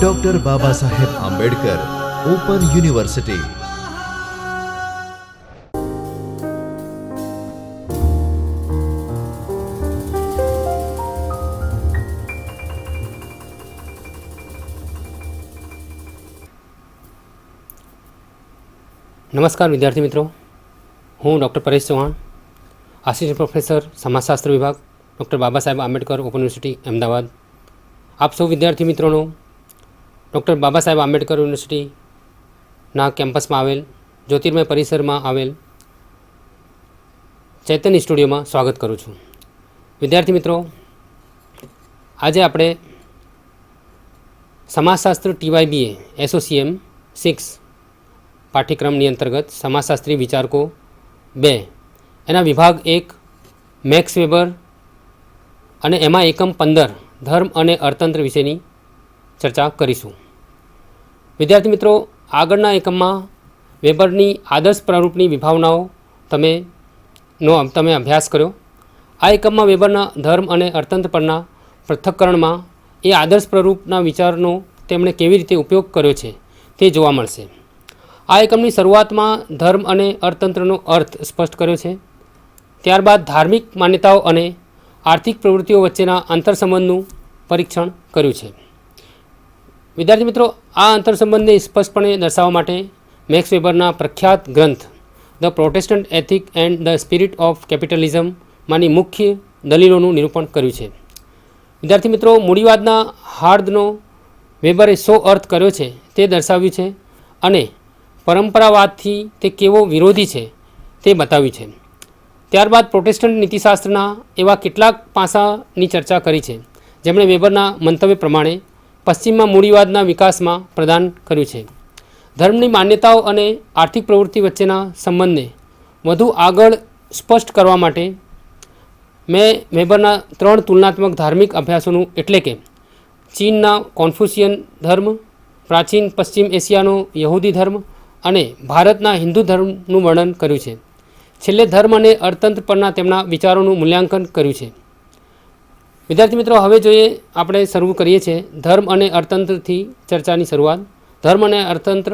Doctor Baba Saheb Ambedkar open university. નમસ્કાર વિદ્યાર્થી મિત્રો, હું doctor Paresh Chauhan, assistant professor સમાજશાસ્ત્ર વિભાગ, doctor Baba Saheb Ambedkar open university Ahmedabad. આપ સૌ વિદ્યાર્થી મિત્રોનો ડૉક્ટર બાબા સાહેબ આંબેડકર યુનિવર્સિટીના કેમ્પસમાં આવેલ જ્યોતિર્મય પરિસરમાં આવેલ ચૈતન્ય સ્ટુડિયોમાં સ્વાગત કરું છું. વિદ્યાર્થી મિત્રો, આજે આપણે સમાજશાસ્ત્ર TYBA એસોસિએમ 6 પાઠ્યક્રમની અંતર્ગત સમાજશાસ્ત્રી વિચારકો 2 એના વિભાગ 1 મેક્સ વેબર અને એમાં એકમ 15 ધર્મ અને અર્થતંત્ર વિશેની ચર્ચા કરીશું. વિદ્યાર્થી મિત્રો, આગળના એકમમાં વેબરની આદર્શ પ્રરૂપની વિભાવનાઓ તમે અભ્યાસ કર્યો. આ એકમમાં વેબરના ધર્મ અને અર્થતંત્ર પરના પૃથક્કરણમાં એ આદર્શ પ્રરૂપના વિચારનો તેમણે કેવી રીતે ઉપયોગ કર્યો છે તે જોવા મળશે. આ એકમની શરૂઆતમાં ધર્મ અને અર્થતંત્રનો અર્થ સ્પષ્ટ કર્યો છે. ત્યારબાદ ધાર્મિક માન્યતાઓ અને આર્થિક પ્રવૃત્તિઓ વચ્ચેના આંતરસંબંધનું પરીક્ષણ કર્યું છે. વિદ્યાર્થી મિત્રો, આ આંતરસંબંધને સ્પષ્ટપણે દર્શાવવા માટે મેક્સ વેબરના પ્રખ્યાત ગ્રંથ the Protestant ethic and the spirit of કેપિટલિઝમમાંની મુખ્ય દલીલોનું નિરૂપણ કર્યું છે. વિદ્યાર્થી મિત્રો, મૂડીવાદના હાર્દનો વેબરે શો અર્થ કર્યો છે તે દર્શાવ્યું છે અને પરંપરાવાદથી તે કેવો વિરોધી છે તે બતાવ્યું છે. ત્યારબાદ પ્રોટેસ્ટન્ટ નીતિશાસ્ત્રના એવા કેટલાક પાસાની ચર્ચા કરી છે જેમણે વેબરના મંતવ્ય પ્રમાણે પશ્ચિમમાં મૂડીવાદના વિકાસમાં પ્રદાન કર્યું છે. ધર્મની માન્યતાઓ અને આર્થિક પ્રવૃત્તિ વચ્ચેના સંબંધને વધુ આગળ સ્પષ્ટ કરવા માટે મેં વેબરના 3 તુલનાત્મક ધાર્મિક અભ્યાસોનું એટલે કે ચીનના કોન્ફ્યુશિયન ધર્મ, પ્રાચીન પશ્ચિમ એશિયાનો યહૂદી ધર્મ અને ભારતના હિન્દુ ધર્મનું વર્ણન કર્યું છે. છેલ્લે ધર્મ અને અર્થતંત્ર પરના તેમના વિચારોનું મૂલ્યાંકન કર્યું છે. વિદ્યાર્થી મિત્રો, હવે જોઈએ આપણે શરૂ કરીએ છીએ ધર્મ અને અર્થતંત્રથી ચર્ચાની શરૂઆત. ધર્મ અને અર્થતંત્ર,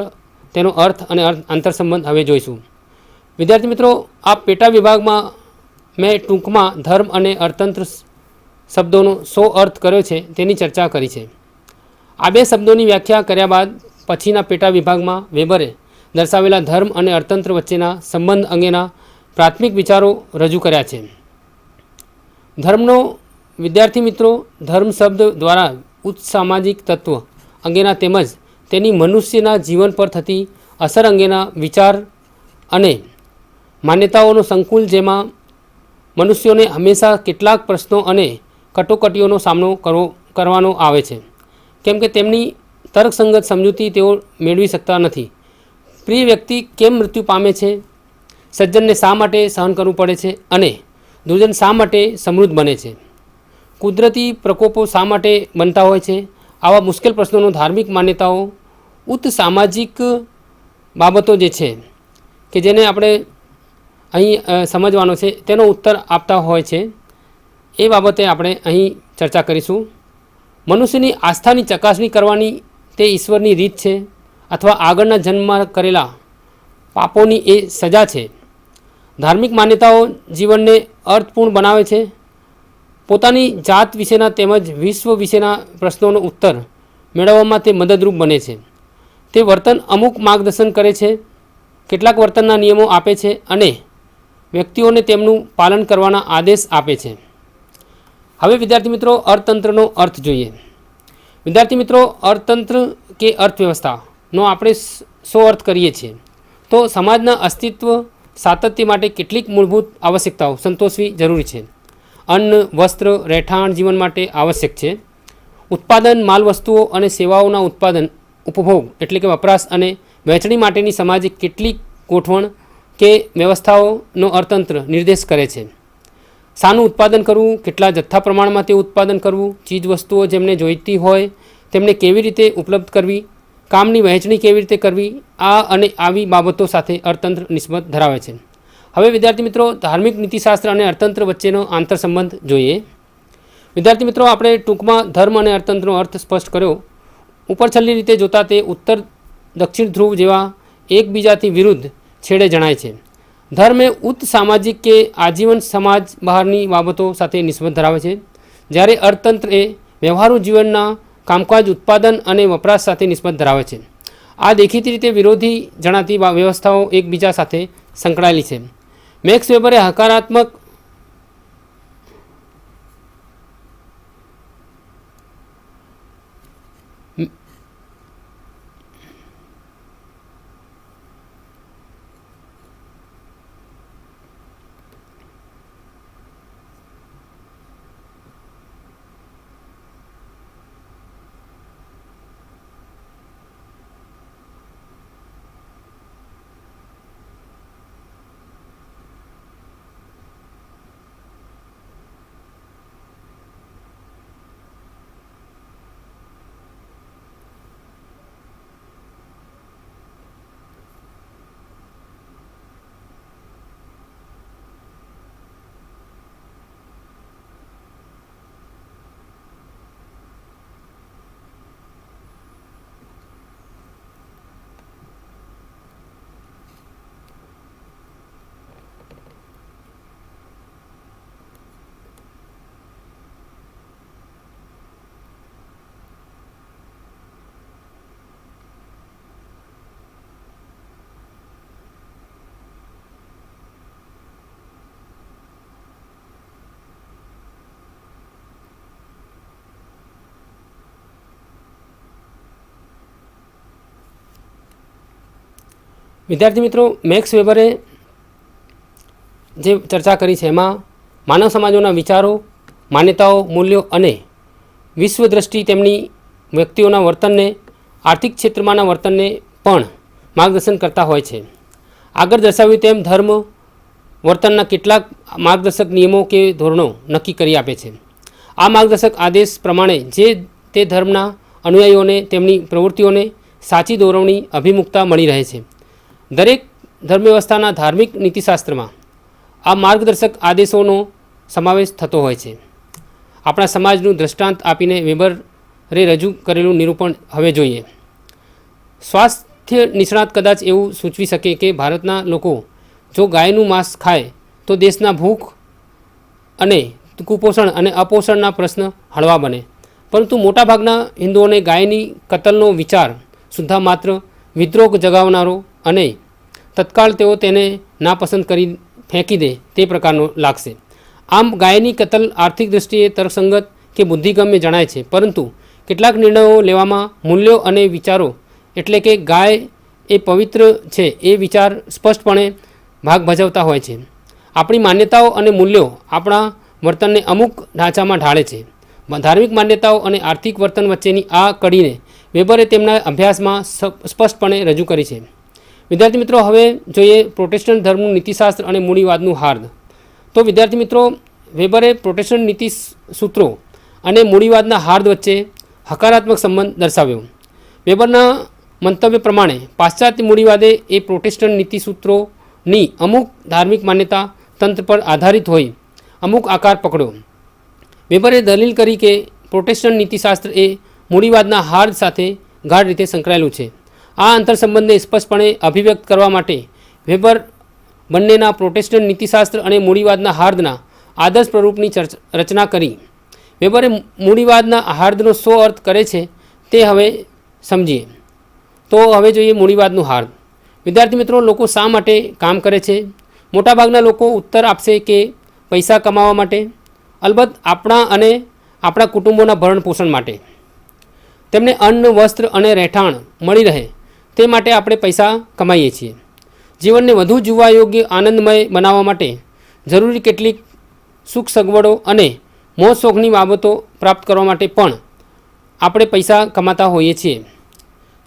તેનો અર્થ અને આંતરસંબંધ હવે જોઈશું. વિદ્યાર્થી મિત્રો, આ પેટા વિભાગમાં મેં ટૂંકમાં ધર્મ અને અર્થતંત્ર શબ્દોનો શો અર્થ કર્યો છે તેની ચર્ચા કરી છે. આ બે શબ્દોની વ્યાખ્યા કર્યા બાદ પછીના પેટા વિભાગમાં વેબરે દર્શાવેલા ધર્મ અને અર્થતંત્ર વચ્ચેના સંબંધ અંગેના પ્રાથમિક વિચારો રજૂ કર્યા છે. ધર્મનો, વિદ્યાર્થી મિત્રો, ધર્મ શબ્દ દ્વારા ઉચ્ચ સામાજિક તત્વ અંગેના તેમજ તેની મનુષ્યના જીવન પર થતી અસર અંગેના વિચાર અને માન્યતાઓનો સંકુલ, જેમાં મનુષ્યોને હંમેશા કેટલાક પ્રશ્નો અને કટોકટીઓનો સામનો કરવાનો આવે છે, કેમ કે તેમની તર્કસંગત સમજૂતી તેઓ મેળવી શકતા નથી. પ્રિય વ્યક્તિ કેમ મૃત્યુ પામે છે, સજ્જનને શા માટે સહન કરવું પડે છે અને દુર્જન શા માટે સમૃદ્ધ બને છે, કુદરતી પ્રકોપો શા માટે બનતા હોય છે, આવા મુશ્કેલ પ્રશ્નોનો ધાર્મિક માન્યતાઓ ઉચ્ચ સામાજિક બાબતો જે છે કે જેને આપણે અહીં સમજવાનો છે તેનો ઉત્તર આપતા હોય છે. એ બાબતે આપણે અહીં ચર્ચા કરીશું. મનુષ્યની આસ્થાની ચકાસણી કરવાની તે ઈશ્વરની રીત છે અથવા આગળના જન્મમાં કરેલા પાપોની એ સજા છે. ધાર્મિક માન્યતાઓ જીવનને અર્થપૂર્ણ બનાવે છે. પોતાની જાત વિશેના તેમજ વિશ્વ વિશેના પ્રશ્નોનો ઉત્તર મેળવવામાં તે મદદરૂપ બને છે. તે વર્તન અમુક માર્ગદર્શન કરે છે, કેટલાક વર્તનના નિયમો આપે છે અને વ્યક્તિઓને તેમનું પાલન કરવાના આદેશ આપે છે. હવે વિદ્યાર્થી મિત્રો, અર્થતંત્રનો અર્થ જોઈએ. વિદ્યાર્થી મિત્રો, અર્થતંત્ર કે અર્થવ્યવસ્થાનો આપણે શો અર્થ કરીએ છીએ તો સમાજના અસ્તિત્વ સાતત્ય માટે કેટલીક મૂળભૂત આવશ્યકતાઓ સંતોષવી જરૂરી છે. અન્ન, વસ્ત્ર, રહેઠાણ જીવન માટે આવશ્યક છે. ઉત્પાદન, માલ વસ્તુઓ અને સેવાઓના ઉત્પાદન, ઉપભોગ એટલે કે વપરાશ અને વહેંચણી માટેની સમાજિક કેટલીક ગોઠવણ કે વ્યવસ્થાઓનો અર્થતંત્ર નિર્દેશ કરે છે. શાનું ઉત્પાદન કરવું, કેટલા જથ્થા પ્રમાણમાં તે ઉત્પાદન કરવું, ચીજ વસ્તુઓ જેમને જોઈતી હોય તેમને કેવી રીતે ઉપલબ્ધ કરવી, કામની વહેંચણી કેવી રીતે કરવી, આ અને આવી બાબતો સાથે અર્થતંત્ર નિસ્બત ધરાવે છે. હવે વિદ્યાર્થી મિત્રો, ધાર્મિક નીતિશાસ્ત્ર અને અર્થતંત્ર વચ્ચેનો આંતરસંબંધ જોઈએ. વિદ્યાર્થી મિત્રો, આપણે ટૂંકમાં ધર્મ અને અર્થતંત્રનો અર્થ સ્પષ્ટ કર્યો. ઉપર છેલ્લી રીતે જોતા તે ઉત્તર દક્ષિણ ધ્રુવ જેવા એકબીજાથી વિરુદ્ધ છેડે જણાય છે. ધર્મ એ ઉચ્ચ સામાજિક કે આજીવન સમાજ બહારની બાબતો સાથે નિસ્બત ધરાવે છે, જ્યારે અર્થતંત્ર એ વ્યવહારુ જીવનના કામકાજ, ઉત્પાદન અને વપરાશ સાથે નિસ્બત ધરાવે છે. આ દેખીતી રીતે વિરોધી જણાતી વ્યવસ્થાઓ એકબીજા સાથે સંકળાયેલી છે. મેક્સ વેબરે હકારાત્મક વિદ્યાર્થી મિત્રો, મેક્સ વેબરે જે ચર્ચા કરી છે એમાં માનવ સમાજોના વિચારો, માન્યતાઓ, મૂલ્યો અને વિશ્વદ્રષ્ટિ તેમની વ્યક્તિઓના વર્તનને, આર્થિક ક્ષેત્રમાંના વર્તનને પણ માર્ગદર્શન કરતા હોય છે. આગળ દર્શાવ્યું તેમ ધર્મ વર્તનના કેટલાક માર્ગદર્શક નિયમો કે ધોરણો નક્કી કરી આપે છે. આ માર્ગદર્શક આદેશ પ્રમાણે જે તે ધર્મના અનુયાયીઓને તેમની પ્રવૃત્તિઓને સાચી દોરવણી અભિમુખતા મળી રહે છે. દરેક ધર્મવ્યવસ્થાના ધાર્મિક નીતિશાસ્ત્રમાં આ માર્ગદર્શક આદેશોનો સમાવેશ થતો હોય છે. આપણા સમાજનું દૃષ્ટાંત આપીને વેબરે રજૂ કરેલું નિરૂપણ હવે જોઈએ. સ્વાસ્થ્ય નિષ્ણાત કદાચ એવું સૂચવી શકે કે ભારતના લોકો જો ગાયનું માંસ ખાય તો દેશના ભૂખ અને કુપોષણ અને અપોષણના પ્રશ્ન હળવા બને, પરંતુ મોટાભાગના હિન્દુઓને ગાયની કતલનો વિચાર સુદ્ધા માત્ર વિદ્રોહ જગાવનારો અને તત્કાળ તેઓ તેને નાપસંદ કરી ફેંકી દે તે પ્રકારનો લાગશે. આમ ગાયની કતલ આર્થિક દૃષ્ટિએ તર્કસંગત કે બુદ્ધિગમ્ય જણાય છે, પરંતુ કેટલાક નિર્ણયો લેવામાં મૂલ્યો અને વિચારો એટલે કે ગાય એ પવિત્ર છે એ વિચાર સ્પષ્ટપણે ભાગ ભજવતા હોય છે. આપણી માન્યતાઓ અને મૂલ્યો આપણા વર્તનને અમુક ઢાંચામાં ઢાળે છે. ધાર્મિક માન્યતાઓ અને આર્થિક વર્તન વચ્ચેની આ કડીને વેબરે તેમના અભ્યાસમાં સ્પષ્ટપણે રજૂ કરી છે. વિદ્યાર્થી મિત્રો, હવે જોઈએ પ્રોટેસ્ટન્ટ ધર્મનું નીતિશાસ્ત્ર અને મૂડીવાદનું હાર્દ. તો વિદ્યાર્થી મિત્રો, વેબરે પ્રોટેસ્ટન્ટ નીતિ સૂત્રો અને મૂડીવાદના હાર્દ વચ્ચે હકારાત્મક સંબંધ દર્શાવ્યો. વેબરના મંતવ્ય પ્રમાણે પાશ્ચાત્ય મૂડીવાદે એ પ્રોટેસ્ટન્ટ નીતિ સૂત્રોની અમુક ધાર્મિક માન્યતા તંત્ર પર આધારિત હોય અમુક આકાર પકડ્યો. વેબરે દલીલ કરી કે પ્રોટેસ્ટન્ટ નીતિશાસ્ત્ર એ મૂડીવાદના હાર્દ સાથે ગાઢ રીતે સંકળાયેલું છે. આ આંતરસંબંધને સ્પષ્ટપણે અભિવ્યક્ત કરવા માટે વેબર બંનેના પ્રોટેસ્ટન્ટ નીતિશાસ્ત્ર અને મૂડીવાદના હાર્દના આદર્શ પ્રરૂપની રચના કરી. વેબરે મૂડીવાદના હાર્દનો શો અર્થ કરે છે તે હવે સમજીએ. તો હવે જોઈએ મૂડીવાદનું હાર્દ. વિદ્યાર્થી મિત્રો, લોકો શા માટે કામ કરે છે? મોટાભાગના લોકો ઉત્તર આપશે કે પૈસા કમાવા માટે, અલબત્ત આપણા અને આપણા કુટુંબોના ભરણ પોષણ માટે. તેમને અન્ન, વસ્ત્ર અને રહેઠાણ મળી રહે તે માટે આપણે પૈસા કમાઈએ છીએ. જીવનને વધુ જીવવા યોગ્ય, આનંદમય બનાવવા માટે જરૂરી કેટલીક સુખ સગવડો અને મોજ શોખની બાબતો પ્રાપ્ત કરવા માટે પણ આપણે પૈસા કમાતા હોઈએ છીએ.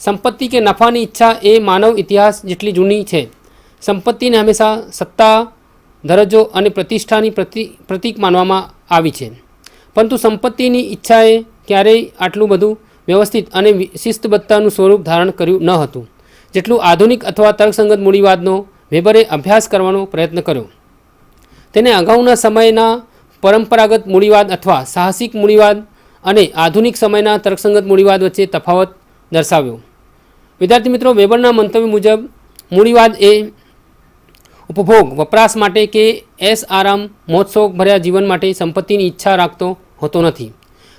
સંપત્તિ કે નફાની ઈચ્છા એ માનવ ઇતિહાસ જેટલી જૂની છે. સંપત્તિને હંમેશા સત્તા, દરજ્જો અને પ્રતિષ્ઠાની પ્રતીક માનવામાં આવી છે, પરંતુ સંપત્તિની ઈચ્છાએ ક્યારેય આટલું બધું વ્યવસ્થિત અને શિસ્તબદ્ધતાનું સ્વરૂપ ધારણ કર્યું ન હતું જેટલું આધુનિક અથવા તર્કસંગત મૂડીવાદનો વેબરે અભ્યાસ કરવાનો પ્રયત્ન કર્યો. તેને અગાઉના સમયના પરંપરાગત મૂડીવાદ અથવા સાહસિક મૂડીવાદ અને આધુનિક સમયના તર્કસંગત મૂડીવાદ વચ્ચે તફાવત દર્શાવ્યો. વિદ્યાર્થી મિત્રો, વેબરના મંતવ્ય મુજબ મૂડીવાદ એ ઉપભોગ વપરાશ માટે કે આરામ મોજશોખ ભર્યા જીવન માટે સંપત્તિની ઈચ્છા રાખતો હોતો નથી.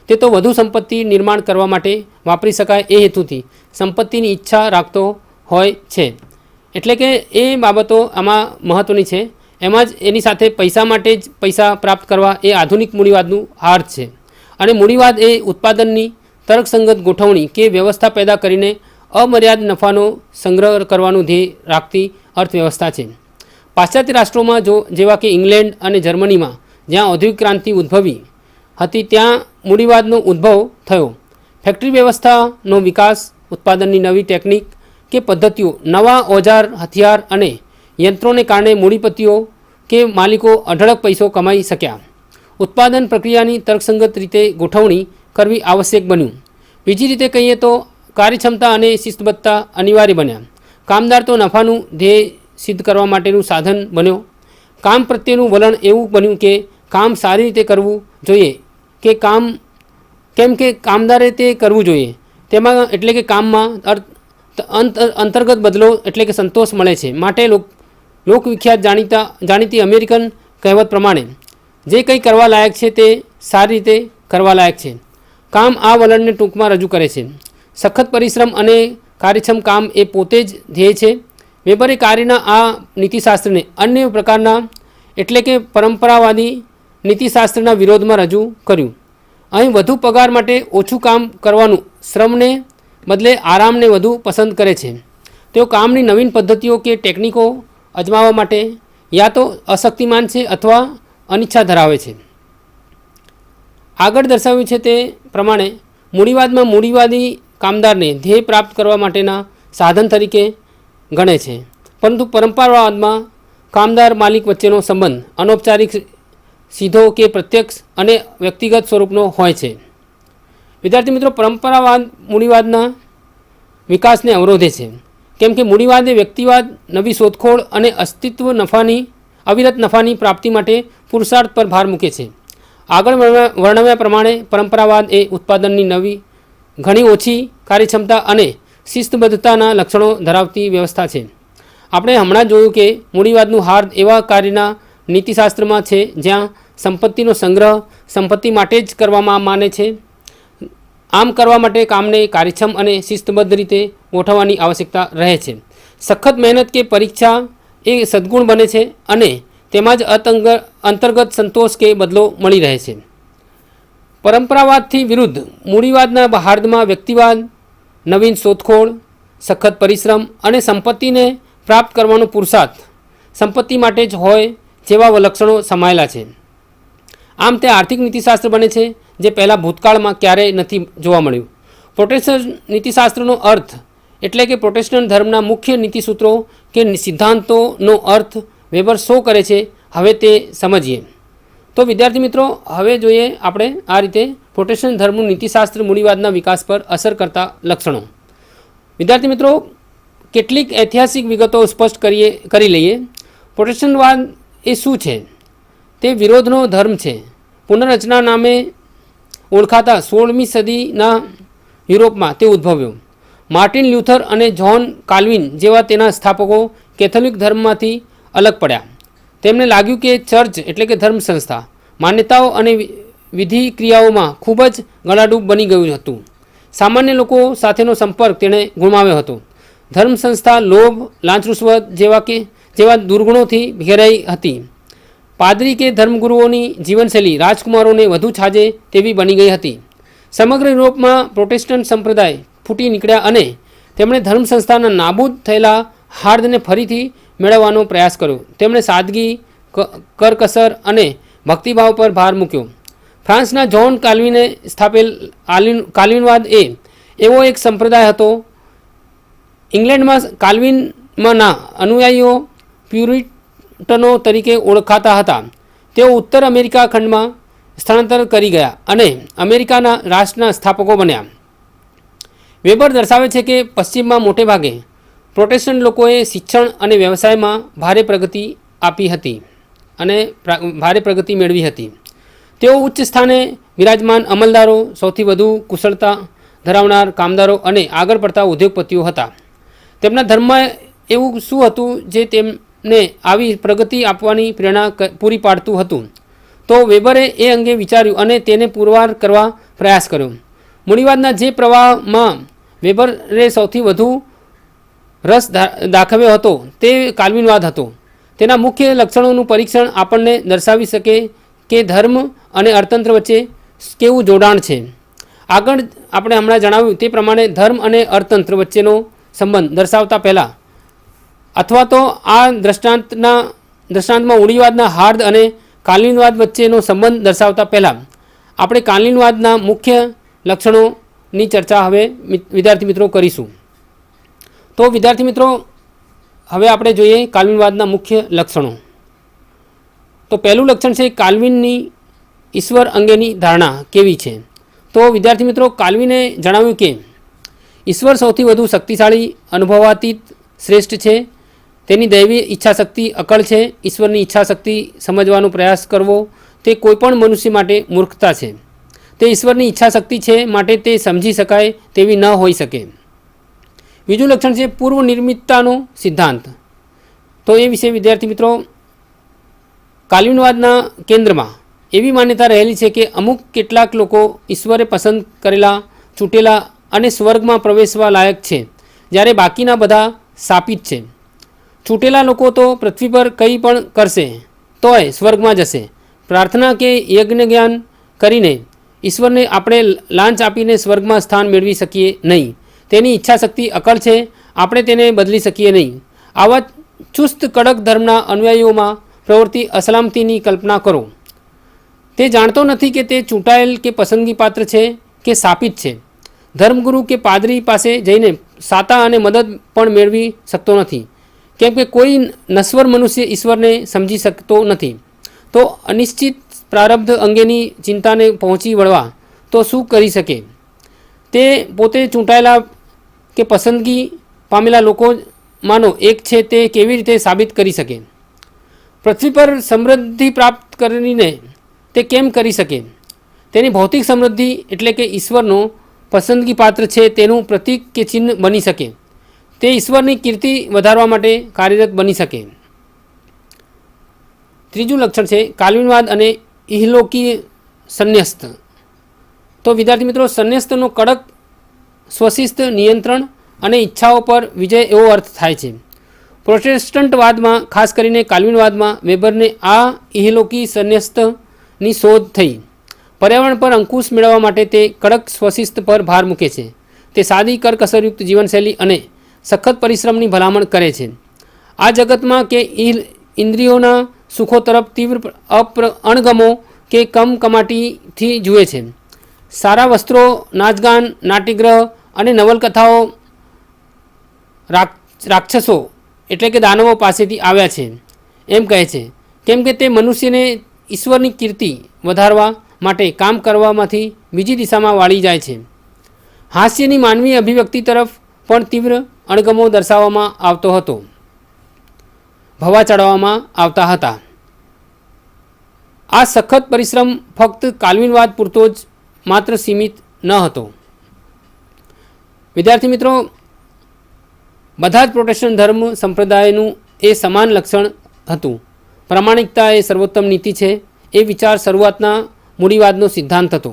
તે તો વધુ સંપત્તિ નિર્માણ કરવા માટે વાપરી શકાય એ હેતુથી સંપત્તિની ઈચ્છા રાખતો હોય છે. એટલે કે એ બાબતો આમાં મહત્ત્વની છે. એમાં જ એની સાથે પૈસા માટે જ પૈસા પ્રાપ્ત કરવા એ આધુનિક મૂડીવાદનું અર્થ છે. અને મૂડીવાદ એ ઉત્પાદનની તર્કસંગત ગોઠવણી કે વ્યવસ્થા પેદા કરીને અમર્યાદ નફાનો સંગ્રહ કરવાનું ધ્યેય રાખતી અર્થવ્યવસ્થા છે. પાશ્ચાત્ય રાષ્ટ્રોમાં જેવા કે ઇંગ્લેન્ડ અને જર્મનીમાં જ્યાં ઔદ્યોગિક ક્રાંતિ ઉદ્ભવી હતી ત્યાં મૂડીવાદનો ઉદ્ભવ થયો. ફેક્ટરી વ્યવસ્થાનો વિકાસ, ઉત્પાદનની નવી ટેકનિક કે પદ્ધતિઓ, નવા ઓજાર, હથિયાર અને યંત્રોને કારણે મૂડીપતિઓ કે માલિકો અઢળક પૈસો કમાઈ શક્યા. ઉત્પાદન પ્રક્રિયાની તર્કસંગત રીતે ગોઠવણી કરવી આવશ્યક બન્યું. બીજી રીતે કહીએ તો કાર્યક્ષમતા અને શિસ્તબદ્ધતા અનિવાર્ય બન્યા. કામદાર તો નફાનું ધ્યેય સિદ્ધ કરવા માટેનું સાધન બન્યો. કામ પ્રત્યેનું વલણ એવું બન્યું કે કામ સારી રીતે કરવું જોઈએ કે કેમ કે કામદારે તે કરવું જોઈએ. તેમાં એટલે કે કામમાં અંતર્ગત બદલો એટલે કે સંતોષ મળે છે. માટે લોકવિખ્યાત જાણીતી અમેરિકન કહેવત પ્રમાણે જે કંઈ કરવા લાયક છે તે સારી રીતે કરવા લાયક છે. કામ આ વલણને ટૂંકમાં રજૂ કરે છે. સખત પરિશ્રમ અને કાર્યક્ષમ કામ એ પોતે જ ધ્યેય છે. વેબરે કાર્યના આ નીતિશાસ્ત્રને અન્ય પ્રકારના એટલે કે પરંપરાવાદી નીતિશાસ્ત્રના વિરોધમાં રજૂ કર્યું. અહીં વધુ પગાર માટે ઓછું કામ કરવાનું, શ્રમને બદલે આરામને વધુ પસંદ કરે છે. તેઓ કામની નવીન પદ્ધતિઓ કે ટેકનિકો અજમાવવા માટે યા તો અશક્તિમાન છે અથવા અનિચ્છા ધરાવે છે. આગળ દર્શાવ્યું છે તે પ્રમાણે મૂડીવાદમાં મૂડીવાદી કામદારને ધ્યેય પ્રાપ્ત કરવા માટેના સાધન તરીકે ગણે છે, પરંતુ પરંપરાવાદમાં કામદાર માલિક વચ્ચેનો સંબંધ અનૌપચારિક, સીધો કે પ્રત્યક્ષ અને વ્યક્તિગત સ્વરૂપનો હોય છે. વિદ્યાર્થી મિત્રો, પરંપરાવાદ મૂડીવાદના વિકાસને અવરોધે છે, કેમ કે મૂડીવાદ એ વ્યક્તિવાદ, નવી શોધખોળ અને અસ્તિત્વ અવિરત નફાની પ્રાપ્તિ માટે પુરુષાર્થ પર ભાર મૂકે છે. આગળ વર્ણવ્યા પ્રમાણે પરંપરાવાદ એ ઉત્પાદનની નવી, ઘણી ઓછી કાર્યક્ષમતા અને શિસ્તબદ્ધતાના લક્ષણો ધરાવતી વ્યવસ્થા છે. આપણે હમણાં જોયું કે મૂડીવાદનું હાર્દ એવા કાર્યના નીતિશાસ્ત્રમાં છે જ્યાં સંપત્તિનો સંગ્રહ સંપત્તિ માટે જ કરવામાં માને છે. આમ કરવા માટે કામને કાર્યક્ષમ અને શિસ્તબદ્ધ રીતે ગોઠવવાની આવશ્યકતા રહે છે. સખત મહેનત કે પરીક્ષા એ સદ્ગુણ બને છે અને તેમાં જ અંતર્ગત સંતોષ કે બદલો મળી રહે છે. પરંપરાવાદથી વિરુદ્ધ મૂડીવાદના હાર્દમાં વ્યક્તિવાદ, નવીન શોધખોળ, સખત પરિશ્રમ અને સંપત્તિને પ્રાપ્ત કરવાનો પુરુષાર્થ સંપત્તિ માટે જ હોય જેવા લક્ષણો સમાયેલા છે. આમ તે આર્થિક નીતિશાસ્ત્ર બને છે જે પહેલાં ભૂતકાળમાં ક્યારેય નથી જોવા મળ્યું. પ્રોટેસ્ટન્ટ નીતિશાસ્ત્રનો અર્થ એટલે કે પ્રોટેસ્ટન્ટ ધર્મના મુખ્ય નીતિસૂત્રો કે સિદ્ધાંતોનો અર્થ વેબર શો કરે છે, હવે તે સમજીએ. તો વિદ્યાર્થી મિત્રો, હવે જોઈએ આપણે આ રીતે પ્રોટેસ્ટન્ટ ધર્મનું નીતિશાસ્ત્ર મૂડીવાદના વિકાસ પર અસર કરતા લક્ષણો. વિદ્યાર્થી મિત્રો, કેટલીક ઐતિહાસિક વિગતો સ્પષ્ટ કરી લઈએ. પ્રોટેસ્ટન્ટવાદ એ શું છે? તે વિરોધનો ધર્મ છે. પુનર્રચના નામે ઓળખાતા 16મી સદીના યુરોપમાં તે ઉદ્ભવ્યો. માર્ટિન લ્યુથર અને જ્હોન કાલ્વિન જેવા તેના સ્થાપકો કેથોલિક ધર્મમાંથી અલગ પડ્યા. તેમને લાગ્યું કે ચર્ચ એટલે કે ધર્મ સંસ્થા માન્યતાઓ અને વિધિ ક્રિયાઓમાં ખૂબ જ ગળાડૂબ બની ગયું હતું. સામાન્ય લોકો સાથેનો સંપર્ક તેણે ગુમાવ્યો હતો. ધર્મ સંસ્થા લોભ, લાંચ રૂશ્વત જેવા દુર્ગુણોથી ઘેરાઈ હતી. પાદરી કે ધર્મગુરુઓની જીવનશૈલી રાજકુમારોને વધુ છાજે તેવી બની ગઈ હતી. સમગ્ર યુરોપમાં પ્રોટેસ્ટન્ટ સંપ્રદાય ફૂટી નીકળ્યા અને તેમણે ધર્મ સંસ્થાના નાબૂદ થયેલા હાર્દને ફરીથી મેળવવાનો પ્રયાસ કર્યો. તેમણે સાદગી, કરકસર અને ભક્તિભાવ પર ભાર મૂક્યો. ફ્રાન્સના જ્હોન કાલ્વિને સ્થાપેલ કાલ્વિનવાદ એ એવો એક સંપ્રદાય હતો. ઇંગ્લેન્ડમાં કાલ્વિનના અનુયાયીઓ પ્યુરિટનો તરીકે ઓળખાતા હતા. તેઓ ઉત્તર અમેરિકા ખંડમાં સ્થળાંતર કરી ગયા અને અમેરિકાના રાષ્ટ્રના સ્થાપકો બન્યા. વેબર દર્શાવે છે કે પશ્ચિમમાં મોટે ભાગે પ્રોટેસ્ટન્ટ લોકોએ શિક્ષણ અને વ્યવસાયમાં ભારે પ્રગતિ આપી હતી અને ભારે પ્રગતિ મેળવી હતી. તેઓ ઉચ્ચ સ્થાને વિરાજમાન અમલદારો, સૌથી વધુ કુશળતા ધરાવનાર કામદારો અને આગળ પડતા ઉદ્યોગપતિઓ હતા. તેમના ધર્મમાં એવું શું હતું જે તેમને આવી પ્રગતિ આપવાની પ્રેરણા પૂરી પાડતું હતું? તો વેબરે એ અંગે વિચાર્યું અને તેને પુરવાર કરવા પ્રયાસ કર્યો. મૂડીવાદના જે પ્રવાહમાં વેબરે સૌથી વધુ રસ દાખવ્યો હતો તે કાલ્વિનવાદ હતો. તેના મુખ્ય લક્ષણોનું પરીક્ષણ આપણને દર્શાવી શકે કે ધર્મ અને અર્થતંત્ર વચ્ચે કેવું જોડાણ છે. આગળ આપણે હમણાં જણાવ્યું તે પ્રમાણે ધર્મ અને અર્થતંત્ર વચ્ચેનો સંબંધ દર્શાવતા પહેલાં અથવા તો આ દ્રષ્ટાંતમાં મૂડીવાદના હાર્દ અને કાલ્વિનવાદ વચ્ચેનો સંબંધ દર્શાવતા પહેલાં આપણે કાલ્વિનવાદના મુખ્ય લક્ષણોની ચર્ચા હવે વિદ્યાર્થી મિત્રો કરીશું. તો વિદ્યાર્થી મિત્રો, હવે આપણે જોઈએ કાલ્વિનવાદના મુખ્ય લક્ષણો. તો પહેલું લક્ષણ છે કાલ્વિનની ઈશ્વર અંગેની ધારણા કેવી છે. તો વિદ્યાર્થી મિત્રો, કાલ્વિને જણાવ્યું કે ઈશ્વર સૌથી વધુ શક્તિશાળી, અનુભવાતીત, શ્રેષ્ઠ છે. તેની દૈવી ઈચ્છાશક્તિ અકળ છે. ઈશ્વરની ઈચ્છાશક્તિ સમજવાનો પ્રયાસ કરવો તે કોઈપણ મનુષ્ય માટે મૂર્ખતા છે. તે ઈશ્વરની ઈચ્છાશક્તિ છે, માટે તે સમજી શકાય તેવી ન હોઈ શકે. બીજું લક્ષણ છે પૂર્વ નિર્મિતતાનો સિદ્ધાંત. તો એ વિશે વિદ્યાર્થી મિત્રો, કાલ્વિનવાદના કેન્દ્રમાં એવી માન્યતા રહેલી છે કે અમુક કેટલાક લોકો ઈશ્વરે પસંદ કરેલા, ચૂંટેલા અને સ્વર્ગમાં પ્રવેશવા લાયક છે, જ્યારે બાકીના બધા શાપિત છે. છૂટેલા લોકો તો પૃથ્વી પર કંઈ પણ કરશે તોય સ્વર્ગમાં જશે. પ્રાર્થના કે યજ્ઞ જ્ઞાન કરીને ઈશ્વરને આપણે લાંચ આપીને સ્વર્ગમાં સ્થાન મેળવી શકીએ નહીં. તેની ઈચ્છાશક્તિ અકળ છે, આપણે તેને બદલી શકીએ નહીં. આવા ચુસ્ત કડક ધર્મના અનુયાયીઓમાં પ્રવૃત્તિ અસલામતીની કલ્પના કરો. તે જાણતો નથી કે તે ચૂંટાયેલ કે પસંદગીપાત્ર છે કે શાપિત છે. ધર્મગુરુ કે પાદરી પાસે જઈને સાતા અને મદદ પણ મેળવી શકતો નથી, કેમ કે કોઈ નશ્વર મનુષ્ય ઈશ્વરને સમજી શકતો નથી. તો અનિશ્ચિત પ્રારબ્ધ અંગેની ચિંતાને પહોંચી વળવા તો શું કરી શકે? તે પોતે ચૂંટાયેલા કે પસંદગી પામેલા લોકોમાંનો એક છે તે કેવી રીતે સાબિત કરી શકે? પૃથ્વી પર સમૃદ્ધિ પ્રાપ્ત કરીને તે કેમ કરી શકે? તેની ભૌતિક સમૃદ્ધિ એટલે કે ઈશ્વરનો પસંદગી પાત્ર છે તેનું પ્રતીક કે ચિહ્ન બની શકે. તે ઈશ્વરની કીર્તિ વધારવા માટે કાર્યરત બની શકે. ત્રીજું લક્ષણ છે કાલ્વિનવાદ અને ઇહલોકી સંન્યસ્ત. તો વિદ્યાર્થી મિત્રો, સંન્યસ્તનો કડક સ્વશિસ્ત, નિયંત્રણ અને ઈચ્છાઓ પર વિજય એવો અર્થ થાય છે. પ્રોટેસ્ટન્ટવાદમાં, ખાસ કરીને કાલ્વિનવાદમાં, વેબરને આ ઇહલોકી સંન્યસ્તની શોધ થઈ. પર્યાવરણ પર અંકુશ મેળવવા માટે તે કડક સ્વશિસ્ત પર ભાર મૂકે છે. તે સાદી, કરકસરયુક્ત જીવનશૈલી અને સખત પરિશ્રમની ભલામણ કરે છે. આ જગતમાં કે ઇન્દ્રિયોના સુખો તરફ તીવ્ર અણગમો કે કમકમાટીથી જુએ છે. સારા વસ્ત્રો, નાચગાન, નાટ્યગ્રહ અને નવલકથાઓ રાક્ષસો એટલે કે દાનવો પાસેથી આવ્યા છે એમ કહે છે, કેમ કે તે મનુષ્યને ઈશ્વરની કીર્તિ વધારવા માટે કામ કરવામાંથી બીજી દિશામાં વાળી જાય છે. હાસ્યની માનવીય અભિવ્યક્તિ તરફ પણ તીવ્ર અણગમો દર્શાવવામાં આવતો હતો, ભવા ચડાવવામાં આવતા હતા. આ સખત પરિશ્રમ ફક્ત કાલ્વિનવાદ પૂરતો જ માત્ર સીમિત ન હતો. વિદ્યાર્થી મિત્રો, બધા જ પ્રોટેસ્ટન્ટ ધર્મ સંપ્રદાયનું એ સમાન લક્ષણ હતું. પ્રામાણિકતા એ સર્વોત્તમ નીતિ છે. એ વિચાર શરૂઆતના મૂડીવાદનો સિદ્ધાંત હતો.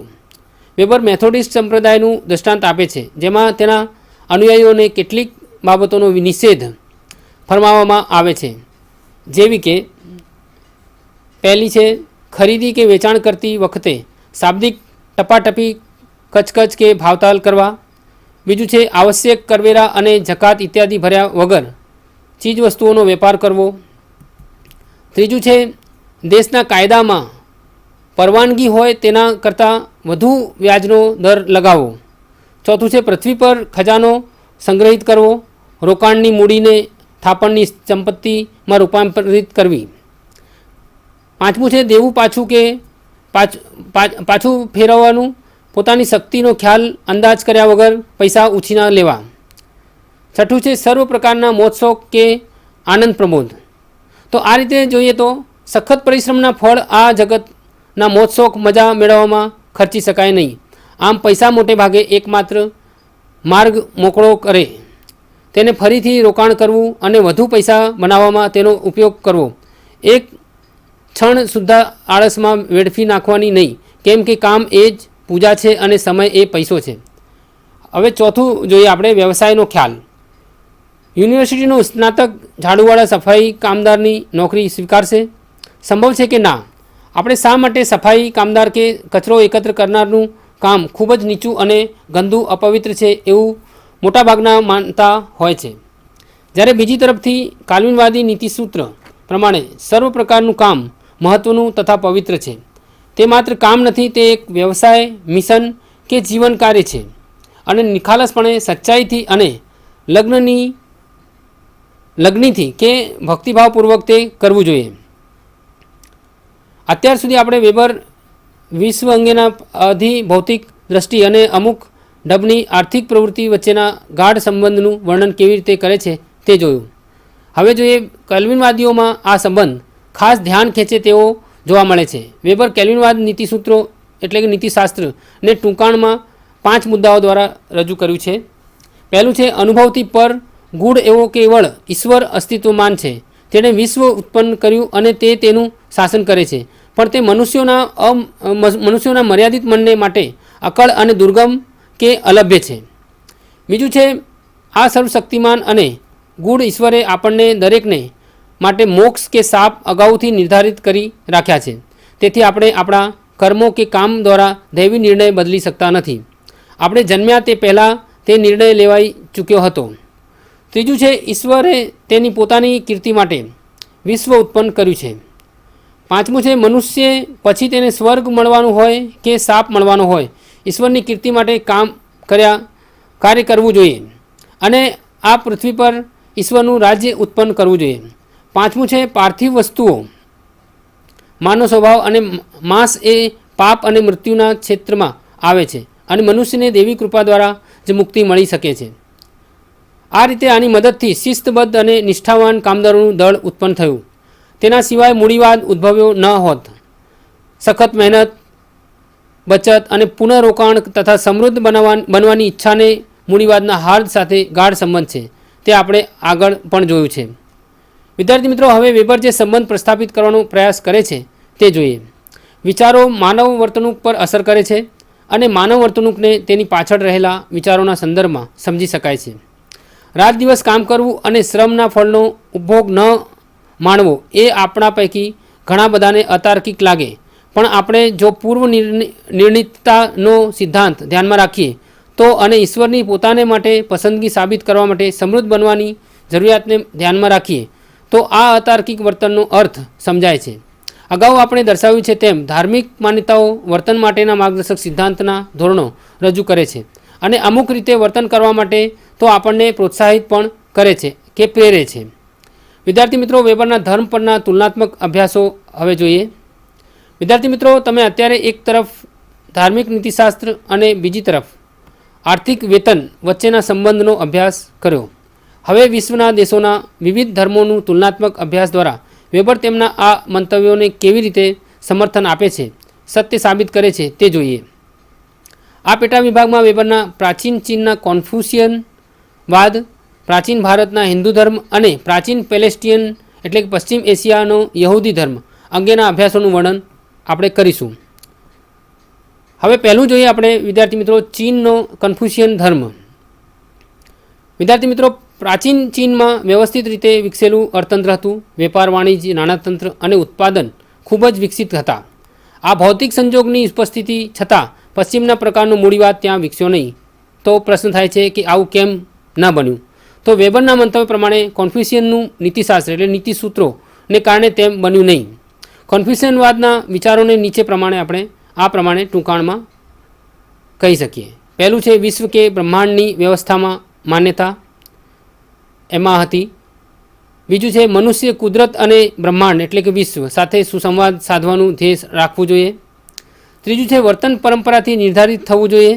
વેબર મેથોડિસ્ટ સંપ્રદાયનું દૃષ્ટાંત આપે છે, જેમાં તેના અનુયાયીઓને કેટલીક બાબતોનો નિષેધ ફરમાવવામાં આવે છે, જેવી કે પહેલી છે ખરીદી કે વેચાણ કરતી વખતે શાબ્દિક ટપાટપી, કચકચ કે ભાવતાલ કરવા. બીજું છે આવશ્યક કરવેરા અને જકાત ઇત્યાદિ ભર્યા વગર ચીજવસ્તુઓનો વેપાર કરવો. ત્રીજું છે દેશના કાયદામાં પરવાનગી હોય તેના કરતાં વધુ વ્યાજનો દર લગાવવો. ચોથું છે પૃથ્વી પર ખજાનો સંગ્રહિત કરવો, રોકાણની મૂડીને થાપણની સંપત્તિમાં રૂપાંતરિત કરવી. પાંચમું છે દેવું પાછું કે પાછું ફેરવવાનું, પોતાની શક્તિનો ખ્યાલ અંદાજ કર્યા વગર પૈસા ઉછીના લેવા. છઠ્ઠું છે સર્વ પ્રકારના મોજશોખ કે આનંદ પ્રમોદ. તો આ રીતે જોઈએ તો સખત પરિશ્રમના ફળ આ જગત ના મોજશોખ મજા મેળવવામાં ખર્ચી શકાય નહીં. આમ પૈસા મોટે ભાગે એકમાત્ર માર્ગ મોકળો કરે તેને ફરીથી રોકાણ કરવું અને વધુ પૈસા બનાવવામાં તેનો ઉપયોગ કરવો. એક ક્ષણ સુદ્ધા આળસમાં વેડફી નાખવાની નહીં, કેમ કે કામ એ જ પૂજા છે અને સમય એ પૈસો છે. હવે ચોથું જોઈએ આપણે વ્યવસાયનો ખ્યાલ. યુનિવર્સિટીનો સ્નાતક ઝાડુવાળા સફાઈ કામદારની નોકરી સ્વીકારશે? સંભવ છે કે ના? આપણે શા માટે સફાઈ કામદાર કે કચરો એકત્ર કરનારનું કામ ખૂબ જ નીચું અને ગંદુ અપવિત્ર છે એવું મોટાભાગના માનતા હોય છે, જ્યારે બીજી તરફથી કાલ્વિનવાદી નીતિસૂત્ર પ્રમાણે સર્વ પ્રકારનું કામ મહત્ત્વનું તથા પવિત્ર છે. તે માત્ર કામ નથી, તે એક વ્યવસાય, મિશન કે જીવન કાર્ય છે અને નિખાલસપણે સચ્ચાઈથી અને લગ્નથી કે ભક્તિભાવપૂર્વક તે કરવું જોઈએ. અત્યાર સુધી આપણે વેબર વિશ્વ અંગેના અધિભૌતિક દ્રષ્ટિ અને અમુક ઢબની આર્થિક પ્રવૃત્તિ વચ્ચેના ગાઢ સંબંધનું વર્ણન કેવી રીતે કરે છે તે જોયું. હવે જોઈએ કેલ્વિનવાદીઓમાં આ સંબંધ ખાસ ધ્યાન ખેંચે તેવો જોવા મળે છે. વેબર કેલ્વિનવાદ નીતિસૂત્રો એટલે કે નીતિશાસ્ત્રને ટૂંકાણમાં 5 મુદ્દાઓ દ્વારા રજૂ કર્યું છે. પહેલું છે અનુભવથી પર ગૂઢ એવો કેવળ ઈશ્વર અસ્તિત્વમાન છે. તેણે વિશ્વ ઉત્પન્ન કર્યું અને તે તેનું શાસન કરે છે, પણ તે મનુષ્યોના મર્યાદિત મનને માટે અકળ અને દુર્ગમ કે અલભ્ય છે. બીજું છે આ સર્વશક્તિમાન અને ગૂઢ ઈશ્વરે આપણને દરેકને માટે મોક્ષ કે શાપ અગાઉથી નિર્ધારિત કરી રાખ્યા છે. તેથી આપણે આપણા કર્મો કે કામ દ્વારા દૈવી નિર્ણય બદલી શકતા નથી. આપણે જન્મ્યા તે પહેલાં તે નિર્ણય લેવાઈ ચૂક્યો હતો. ત્રીજું છે ઈશ્વરે તેની પોતાની કીર્તિ માટે વિશ્વ ઉત્પન્ન કર્યું છે. પાંચમું છે મનુષ્ય પછી તેને સ્વર્ગ મળવાનું હોય કે શાપ મળવાનો હોય, ઈશ્વરની કીર્તિ માટે કાર્ય કરવું જોઈએ અને આ પૃથ્વી પર ઈશ્વરનું રાજ્ય ઉત્પન્ન કરવું જોઈએ. પાંચમું છે પાર્થિવ વસ્તુઓ, માનવ સ્વભાવ અને માંસ એ પાપ અને મૃત્યુના ક્ષેત્રમાં આવે છે અને મનુષ્યને દેવી કૃપા દ્વારા જ મુક્તિ મળી શકે છે. આ રીતે આની મદદથી શિસ્તબદ્ધ અને નિષ્ઠાવાન કામદારોનું દળ ઉત્પન્ન થયું. તેના સિવાય મૂડીવાદ ઉદ્ભવ્યો ન હોત. સખત મહેનત, બચત અને પુનઃરોકાણ તથા સમૃદ્ધ બનવાની ઈચ્છાને મૂડીવાદના હાર્દ સાથે ગાઢ સંબંધ છે. તે આપણે આગળ પણ જોયું છે. વિદ્યાર્થી મિત્રો, હવે વેબર જે સંબંધ પ્રસ્થાપિત કરવાનો પ્રયાસ કરે છે તે જોઈએ. વિચારો માનવ વર્તણૂક પર અસર કરે છે અને માનવ વર્તણૂકને તેની પાછળ રહેલા વિચારોના સંદર્ભમાં સમજી શકાય છે. રાત દિવસ કામ કરવું અને શ્રમના ફળનો ઉપભોગ ન માણવો એ આપણા પૈકી ઘણા બધાને અતાર્કિક લાગે, પણ આપણે જો પૂર્વ નિર્ણિતતાનો સિદ્ધાંત ધ્યાનમાં રાખીએ તો અને ઈશ્વરની પોતાને માટે પસંદગી સાબિત કરવા માટે સમૃદ્ધ બનવાની જરૂરિયાતને ધ્યાનમાં રાખીએ તો આ અતાર્કિક વર્તનનો અર્થ સમજાય છે. અગાઉ આપણે દર્શાવ્યું છે તેમ ધાર્મિક માન્યતાઓ વર્તન માટેના માર્ગદર્શક સિદ્ધાંતના ધોરણો રજૂ કરે છે અને અમુક રીતે વર્તન કરવા માટે તો આપણને પ્રોત્સાહિત પણ કરે છે કે પ્રેરે છે. વિદ્યાર્થી મિત્રો, વેબરના ધર્મ પરના તુલનાત્મક અભ્યાસો હવે જોઈએ. વિદ્યાર્થી મિત્રો, તમે અત્યારે એક તરફ ધાર્મિક નીતિશાસ્ત્ર અને બીજી તરફ આર્થિક વેતન વચ્ચેના સંબંધનો અભ્યાસ કર્યો. હવે વિશ્વના દેશોના વિવિધ ધર્મોનું તુલનાત્મક અભ્યાસ દ્વારા વેબર તેમના આ મંતવ્યોને કેવી રીતે સમર્થન આપે છે, સત્ય સાબિત કરે છે તે જોઈએ. આ પેટા વિભાગમાં વેબરના પ્રાચીન ચીનના કોન્ફ્યુશિયનવાદ, પ્રાચીન ભારતના હિન્દુ ધર્મ અને પ્રાચીન પેલેસ્ટિયન એટલે કે પશ્ચિમ એશિયાનો યહૂદી ધર્મ અંગેના અભ્યાસોનું વર્ણન આપણે કરીશું. હવે પહેલું જોઈએ આપણે વિદ્યાર્થી મિત્રો ચીનનો કન્ફ્યુશિયન ધર્મ. વિદ્યાર્થી મિત્રો, પ્રાચીન ચીનમાં વ્યવસ્થિત રીતે વિકસેલું અર્થતંત્ર હતું. વેપાર, વાણિજ્ય, નાણાતંત્ર અને ઉત્પાદન ખૂબ જ વિકસિત હતા. આ ભૌતિક સંજોગની ઉપસ્થિતિ છતાં પશ્ચિમના પ્રકારનો મૂડીવાદ ત્યાં વિકસ્યો નહીં. તો પ્રશ્ન થાય છે કે આવું કેમ ન બન્યું? તો વેબરના મંતવ્ય પ્રમાણે કોન્ફ્યુશિયનનું નીતિશાસ્ત્ર એટલે નીતિસૂત્રોને કારણે તેમ બન્યું નહીં. કોન્ફ્યુશિયનવાદના વિચારોને નીચે પ્રમાણે આપણે આ પ્રમાણે ટૂંકાણમાં કહી શકીએ. પહેલું છે વિશ્વ કે બ્રહ્માંડની વ્યવસ્થામાં માન્યતા એમાં હતી. બીજું છે મનુષ્ય કુદરત અને બ્રહ્માંડ એટલે કે વિશ્વ સાથે સુસંવાદ સાધવાનું ધ્યેય રાખવું જોઈએ. ત્રીજું છે વર્તન પરંપરાથી નિર્ધારિત થવું જોઈએ.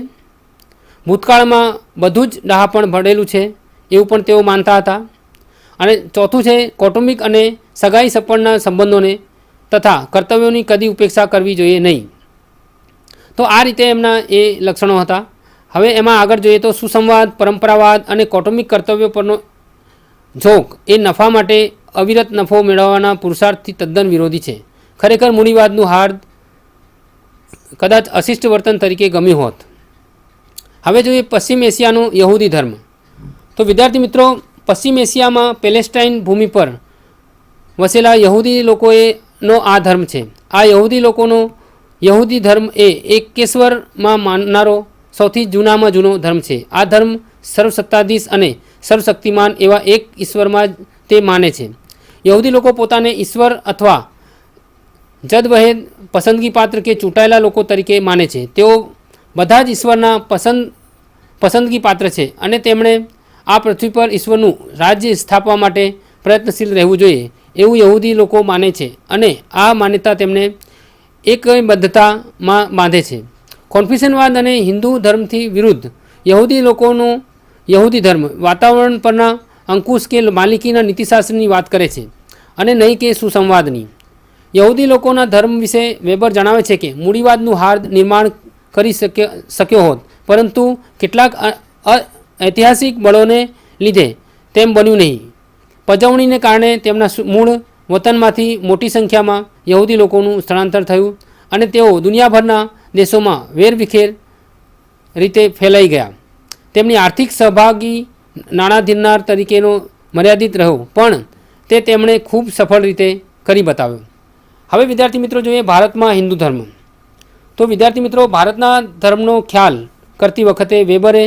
ભૂતકાળમાં બધું જ ડહાપણ ભળેલું છે એવું પણ તેઓ માનતા હતા. અને ચોથું છે કૌટુંબિક અને સગાઈ સપણના સંબંધોને તથા કર્તવ્યોની કદી ઉપેક્ષા કરવી જોઈએ નહીં. તો આ રીતે એમના એ લક્ષણો હતા. હવે એમાં આગળ જોઈએ તો સુસંવાદ, પરંપરાવાદ અને કૌટુંબિક કર્તવ્યો પરનો ઝોક એ નફા માટે અવિરત નફો મેળવવાના પુરુષાર્થથી તદ્દન વિરોધી છે. ખરેખર મૂડીવાદનું હાર્દ કદાચ અશિષ્ટ વર્તન તરીકે ગમ્યું હોત. હવે જોઈએ પશ્ચિમ એશિયાનો યહૂદી ધર્મ. તો વિદ્યાર્થી મિત્રો, પશ્ચિમ એશિયામાં પેલેસ્ટાઇન ભૂમિ પર વસેલા યહૂદી લોકોનો આ ધર્મ છે. આ યહૂદી લોકોનો યહૂદી ધર્મ એ એકેશ્વરમાં માનનારો સૌથી જૂનામાં જૂનો ધર્મ છે. આ ધર્મ સર્વસત્તાધીશ અને સર્વશક્તિમાન એવા એક ઈશ્વરમાં જ તે માને છે. યહૂદી લોકો પોતાને ઈશ્વર અથવા જદવહેદ પસંદગીપાત્ર કે ચૂંટાયેલા લોકો તરીકે માને છે. તેઓ બધા જ ઈશ્વરના પસંદગીપાત્ર છે અને તેમણે આ પૃથ્વી પર ઈશ્વરનું રાજ્ય સ્થાપવા માટે પ્રયત્નશીલ રહેવું જોઈએ એવું યહૂદી લોકો માને છે અને આ માન્યતા તેમને એકબદ્ધતામાં બાંધે છે. કોન્ફ્યુશનવાદ અને હિન્દુ ધર્મથી વિરુદ્ધ યહૂદી લોકોનો યહૂદી ધર્મ વાતાવરણ પરના અંકુશ કે માલિકીના નીતિશાસ્ત્રની વાત કરે છે અને નહીં કે સુસંવાદની. યહૂદી લોકોના ધર્મ વિશે વેબર જણાવે છે કે મૂડીવાદનું હાર્દ નિર્માણ કરી શક્યો હોત, પરંતુ કેટલાક ઐતિહાસિક બળોને લીધે તેમ બન્યું નહીં. પજવણીને કારણે તેમના મૂળ વતનમાંથી મોટી સંખ્યામાં યહૂદી લોકોનું સ્થળાંતર થયું અને તેઓ દુનિયાભરના દેશોમાં વેરવિખેર રીતે ફેલાઈ ગયા. તેમની આર્થિક સહભાગી નાણાં ધીરનાર તરીકેનો મર્યાદિત રહ્યો, પણ તે તેમણે ખૂબ સફળ રીતે કરી બતાવ્યો. હવે વિદ્યાર્થી મિત્રો જોઈએ ભારતમાં હિન્દુ ધર્મ. તો વિદ્યાર્થી મિત્રો, ભારતના ધર્મનો ખ્યાલ કરતી વખતે વેબરે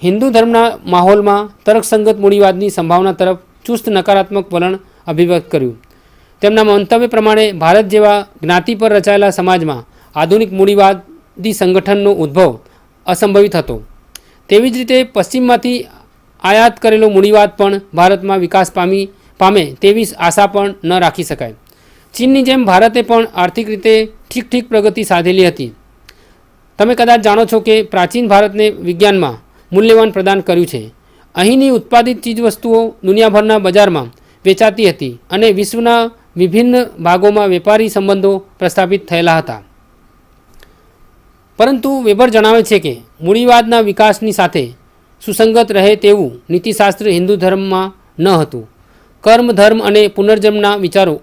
હિન્દુ ધર્મના માહોલમાં તર્કસંગત મૂડીવાદની સંભાવના તરફ ચુસ્ત નકારાત્મક વલણ અભિવ્યક્ત કર્યું. તેમના મંતવ્ય પ્રમાણે ભારત જેવા જ્ઞાતિ પર રચાયેલા સમાજમાં આધુનિક મૂડીવાદી સંગઠનનો ઉદ્ભવ અસંભવિત હતો. તેવી જ રીતે પશ્ચિમમાંથી આયાત કરેલો મૂડીવાદ પણ ભારતમાં વિકાસ પામે તેવી આશા પણ ન રાખી શકાય. ચીનની જેમ ભારતે પણ આર્થિક રીતે ઠીક પ્રગતિ સાધેલી હતી. તમે કદાચ જાણો છો કે પ્રાચીન ભારતને વિજ્ઞાનમાં મૂલ્યવાન પ્રદાન કર્યું છે. અહીંની ઉત્પાદિત ચીજવસ્તુઓ દુનિયાભરના બજારમાં વેચાતી હતી અને વિશ્વના વિભિન્ન ભાગોમાં વેપારી સંબંધો પ્રસ્થાપિત થયેલા હતા. પરંતુ વેબર જણાવે છે કે મૂડીવાદના વિકાસની સાથે સુસંગત રહે તેવું નીતિશાસ્ત્ર હિન્દુ ધર્મમાં ન હતું. કર્મ, ધર્મ અને પુનર્જન્મના વિચારો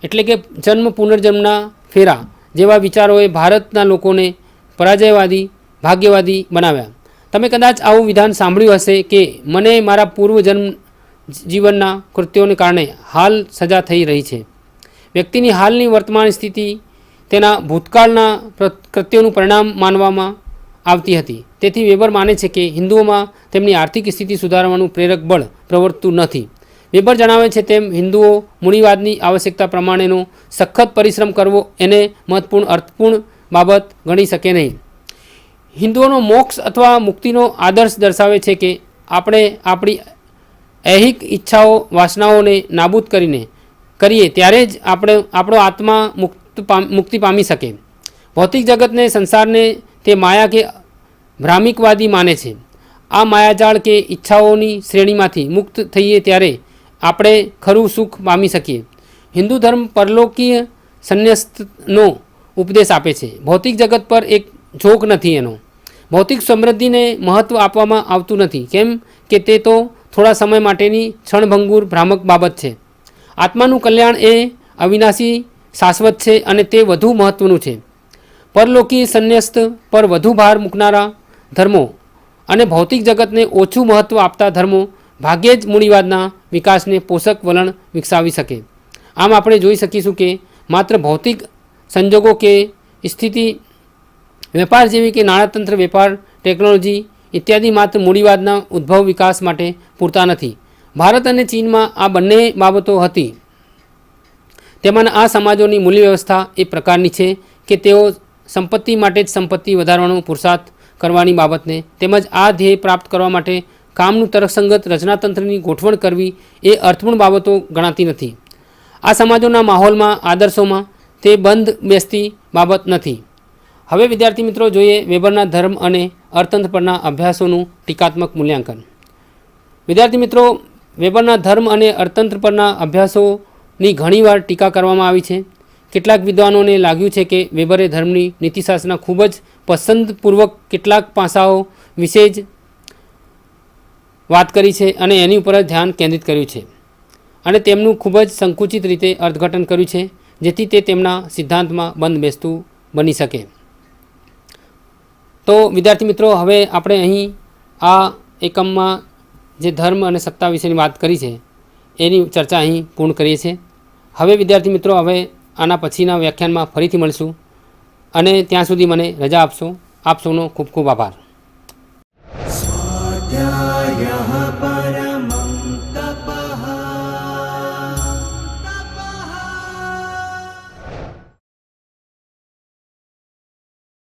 એટલે કે જન્મ પુનર્જન્મના ફેરા જેવા વિચારોએ ભારતના લોકોને પરાજયવાદી, ભાગ્યવાદી બનાવ્યા. તમે કદાચ આવું વિધાન સાંભળ્યું હશે કે મને મારા પૂર્વજન્મ જીવનના કૃત્યોને કારણે હાલ સજા થઈ રહી છે. વ્યક્તિની હાલની વર્તમાન સ્થિતિ તેના ભૂતકાળના કૃત્યોનું પરિણામ માનવામાં આવતી હતી. તેથી વેબર માને છે કે હિન્દુઓમાં તેમની આર્થિક સ્થિતિ સુધારવાનું પ્રેરક બળ પ્રવર્તતું નથી. વેબર જણાવે છે તેમ હિન્દુઓ મૂડીવાદની આવશ્યકતા પ્રમાણેનો સખત પરિશ્રમ કરવો એને મહત્વપૂર્ણ અર્થપૂર્ણ બાબત ગણી શકે નહીં. હિન્દુઓનો મોક્ષ અથવા મુક્તિનો આદર્શ દર્શાવે છે કે આપણે આપણી ઐહિક ઈચ્છાઓ, વાસનાઓને નાબૂદ કરીએ ત્યારે જ આપણો આત્મા મુક્તિ પામી શકે. ભૌતિક જગતને, સંસારને તે માયા કે ભ્રામિકવાદી માને છે. આ માયાજાળ કે ઈચ્છાઓની શ્રેણીમાંથી મુક્ત થઈએ ત્યારે આપણે ખરું સુખ પામી શકીએ. હિન્દુ ધર્મ પરલોકીય સંન્યસ્તનો ઉપદેશ આપે છે. ભૌતિક જગત પર એક ઝોક નથી. એનો ભૌતિક સમૃદ્ધિને મહત્ત્વ આપવામાં આવતું નથી, કેમ કે તે તો થોડા સમય માટેની ક્ષણભંગુર ભ્રામક બાબત છે. આત્માનું કલ્યાણ એ અવિનાશી, શાશ્વત છે અને તે વધુ મહત્ત્વનું છે. પરલોકી સંન્યસ્ત પર વધુ ભાર મૂકનારા ધર્મો અને ભૌતિક જગતને ઓછું મહત્ત્વ આપતા ધર્મો ભાગ્યે જ મૂડીવાદના વિકાસને પોષક વલણ વિકસાવી શકે. આમ આપણે જોઈ શકીશું કે માત્ર ભૌતિક સંજોગો કે સ્થિતિ, વેપાર જેવી કે નાણાતંત્ર, વેપાર, ટેકનોલોજી ઇત્યાદિ માત્ર મૂડીવાદના ઉદ્ભવ વિકાસ માટે પૂરતા નથી. ભારત અને ચીનમાં આ બંને બાબતો હતી. તેમાંના આ સમાજોની મૂલ્ય વ્યવસ્થા એ પ્રકારની છે કે તેઓ સંપત્તિ માટે જ સંપત્તિ વધારવાનો પુરુષાર્થ કરવાની બાબતને તેમજ આ ધ્યેય પ્રાપ્ત કરવા માટે કામનું તર્કસંગત રચનાતંત્રની ગોઠવણ કરવી એ અર્થપૂર્ણ બાબતો ગણાતી નથી. આ સમાજોના માહોલમાં, આદર્શોમાં તે બંધ બેસતી બાબત નથી. હવે વિદ્યાર્થી મિત્રો જોઈએ વેબરના ધર્મ અને અર્થતંત્ર પરના અભ્યાસોનું ટીકાત્મક મૂલ્યાંકન. વિદ્યાર્થી મિત્રો, વેબરના ધર્મ અને અર્થતંત્ર પરના અભ્યાસોની ઘણીવાર ટીકા કરવામાં આવી છે કેટલાક વિદ્વાનોને લાગ્યું છે કે વેબરે ધર્મની નીતિશાસ્ત્રના ખૂબ જ પસંદપૂર્વક કેટલાક પાસાઓ વિશે જ વાત કરી છે અને એની ઉપર જ ધ્યાન કેન્દ્રિત કર્યું છે અને તેમનું ખૂબ જ સંકુચિત રીતે અર્થઘટન કર્યું છે, જેથી તે તેમના સિદ્ધાંતમાં બંધ બેસતું બની શકે. તો વિદ્યાર્થી મિત્રો, હવે આપણે અહીં આ એકમમાં જે ધર્મ અને સત્તા વિશેની વાત કરી છે એની ચર્ચા અહીં પૂર્ણ કરીએ છીએ. હવે વિદ્યાર્થી મિત્રો, હવે આના પછીના વ્યાખ્યાનમાં ફરીથી મળશું અને ત્યાં સુધી મને રજા આપશો. આપ સૌનો ખૂબ ખૂબ આભાર. स्वाध्यायः